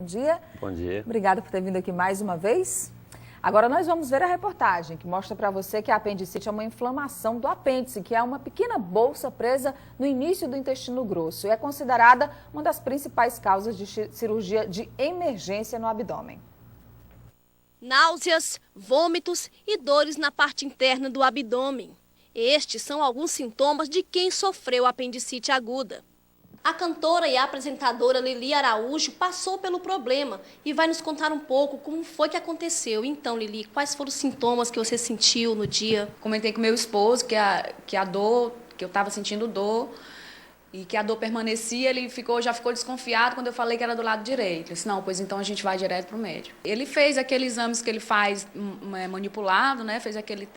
Bom dia. Bom dia. Obrigada por ter vindo aqui mais uma vez. Agora nós vamos ver a reportagem que mostra para você que a apendicite é uma inflamação do apêndice, que é uma pequena bolsa presa no início do intestino grosso e é considerada uma das principais causas de cirurgia de emergência no abdômen. Náuseas, vômitos e dores na parte interna do abdômen. Estes são alguns sintomas de quem sofreu apendicite aguda. A cantora e apresentadora Lili Araújo passou pelo problema e vai nos contar um pouco como foi que aconteceu. Então, Lili, quais foram os sintomas que você sentiu no dia? Comentei com meu esposo que a dor, que eu estava sentindo dor e que a dor permanecia. Ele já ficou desconfiado quando eu falei que era do lado direito. Eu disse, não, pois então a gente vai direto para o médico. Ele fez aqueles exames que ele faz manipulado, né? Fez aquele,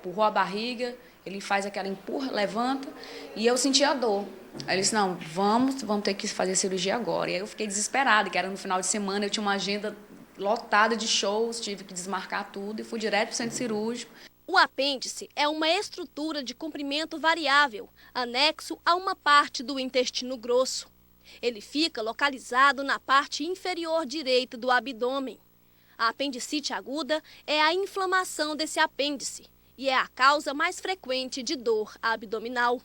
empurrou a barriga, ele faz aquela empurra, levanta e eu senti a dor. Aí ele disse, não, vamos ter que fazer cirurgia agora. E aí eu fiquei desesperada, que era no final de semana, eu tinha uma agenda lotada de shows, tive que desmarcar tudo e fui direto para o centro cirúrgico. O apêndice é uma estrutura de comprimento variável, anexo a uma parte do intestino grosso. Ele fica localizado na parte inferior direita do abdômen. A apendicite aguda é a inflamação desse apêndice e é a causa mais frequente de dor abdominal.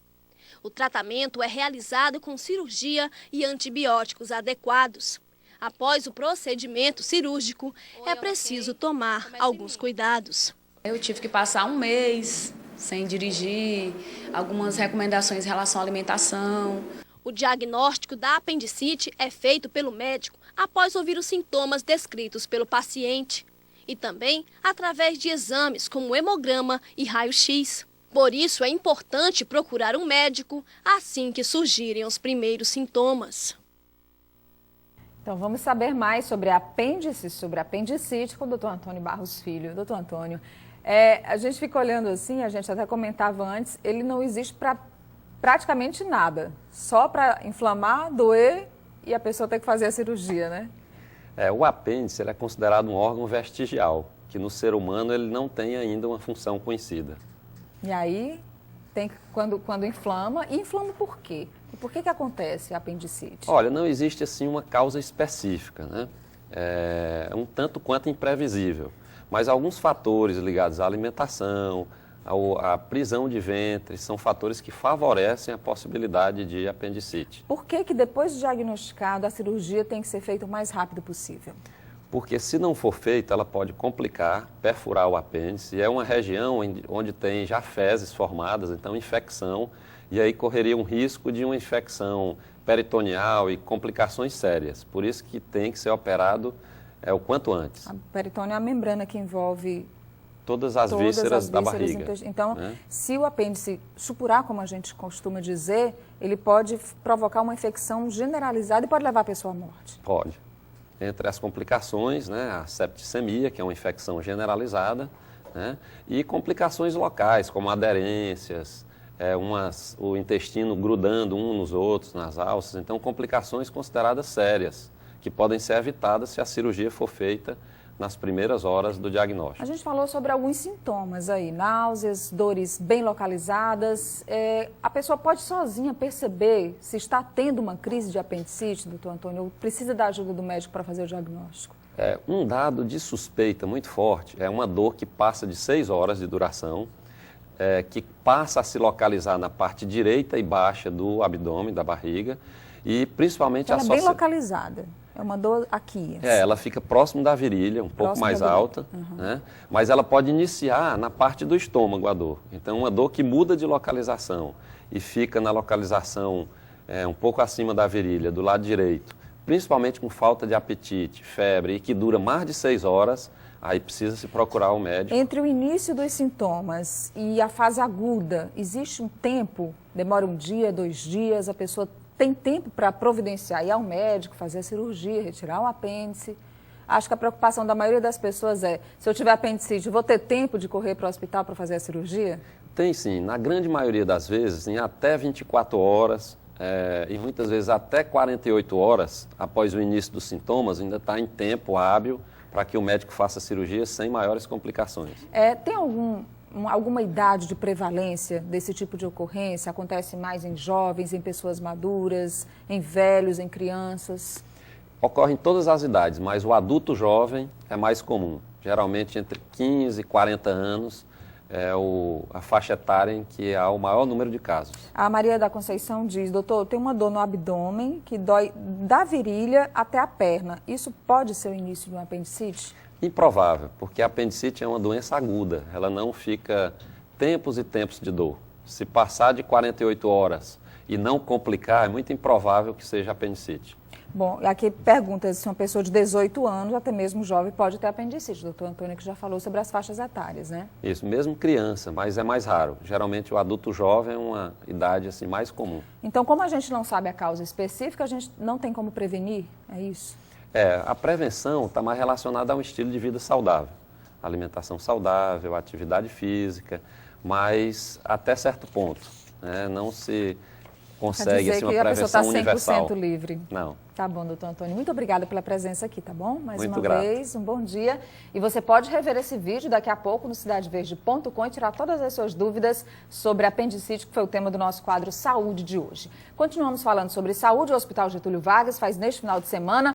O tratamento é realizado com cirurgia e antibióticos adequados. Após o procedimento cirúrgico, é preciso tomar alguns cuidados. Eu tive que passar um mês sem dirigir, algumas recomendações em relação à alimentação. O diagnóstico da apendicite é feito pelo médico após ouvir os sintomas descritos pelo paciente e também através de exames como hemograma e raio-x. Por isso, é importante procurar um médico assim que surgirem os primeiros sintomas. Então, vamos saber mais sobre apêndice, sobre apendicite com o doutor Antônio Barros Filho. Doutor Antônio, a gente fica olhando assim, a gente até comentava antes, ele não existe para praticamente nada, só para inflamar, doer e a pessoa ter que fazer a cirurgia, né? O apêndice ele é considerado um órgão vestigial, que no ser humano ele não tem ainda uma função conhecida. E aí, quando inflama, e inflama por quê? E por que acontece a apendicite? Olha, não existe assim uma causa específica, né? É um tanto quanto imprevisível, mas alguns fatores ligados à alimentação, à prisão de ventre, são fatores que favorecem a possibilidade de apendicite. Por que depois de diagnosticado, a cirurgia tem que ser feita o mais rápido possível? Porque se não for feita, ela pode complicar, perfurar o apêndice. É uma região onde tem já fezes formadas, então infecção, e aí correria um risco de uma infecção peritoneal e complicações sérias. Por isso que tem que ser operado o quanto antes. A peritônio é a membrana que envolve todas as vísceras da barriga. Então, se o apêndice supurar, como a gente costuma dizer, ele pode provocar uma infecção generalizada e pode levar a pessoa à morte. Pode. Entre as complicações, né, a septicemia, que é uma infecção generalizada, né, e complicações locais, como aderências, o intestino grudando um nos outros, nas alças. Então, complicações consideradas sérias, que podem ser evitadas se a cirurgia for feita nas primeiras horas do diagnóstico. A gente falou sobre alguns sintomas aí, náuseas, dores bem localizadas. A pessoa pode sozinha perceber se está tendo uma crise de apendicite, doutor Antônio, ou precisa da ajuda do médico para fazer o diagnóstico? Um dado de suspeita muito forte é uma dor que passa de 6 horas de duração, que passa a se localizar na parte direita e baixa do abdômen, da barriga, e principalmente ela é bem localizada. É uma dor aqui. Assim. Ela fica próximo da virilha, um pouco mais alta, né? Mas ela pode iniciar na parte do estômago a dor. Então, uma dor que muda de localização e fica na localização um pouco acima da virilha, do lado direito, principalmente com falta de apetite, febre e que dura mais de 6 horas, aí precisa se procurar o médico. Entre o início dos sintomas e a fase aguda, existe um tempo? Demora um dia, 2 dias, a pessoa tem tempo para providenciar, ir ao médico, fazer a cirurgia, retirar o apêndice. Acho que a preocupação da maioria das pessoas se eu tiver apendicite, vou ter tempo de correr para o hospital para fazer a cirurgia? Tem sim, na grande maioria das vezes, em até 24 horas e muitas vezes até 48 horas após o início dos sintomas, ainda está em tempo hábil para que o médico faça a cirurgia sem maiores complicações. Tem alguma idade de prevalência desse tipo de ocorrência? Acontece mais em jovens, em pessoas maduras, em velhos, em crianças? Ocorre em todas as idades, mas o adulto jovem é mais comum. Geralmente entre 15 e 40 anos é a faixa etária em que há o maior número de casos. A Maria da Conceição diz, doutor, eu tenho uma dor no abdômen que dói da virilha até a perna. Isso pode ser o início de uma apendicite? Improvável, porque a apendicite é uma doença aguda, ela não fica tempos e tempos de dor. Se passar de 48 horas e não complicar, é muito improvável que seja apendicite. Bom, aqui pergunta se uma pessoa de 18 anos, até mesmo jovem, pode ter apendicite. Doutor Antônio que já falou sobre as faixas etárias, né? Isso, mesmo criança, mas é mais raro. Geralmente o adulto jovem é uma idade assim, mais comum. Então, como a gente não sabe a causa específica, a gente não tem como prevenir, é isso? A prevenção está mais relacionada a um estilo de vida saudável. Alimentação saudável, atividade física, mas até certo ponto, né? Não se consegue assim, uma prevenção universal. A pessoa está 100% livre. Não. Tá bom, doutor Antônio. Muito obrigada pela presença aqui, tá bom? Mais Muito uma grato. vez, um bom dia. E você pode rever esse vídeo daqui a pouco no cidadeverde.com e tirar todas as suas dúvidas sobre apendicite, que foi o tema do nosso quadro Saúde de hoje. Continuamos falando sobre saúde. O Hospital Getúlio Vargas faz neste final de semana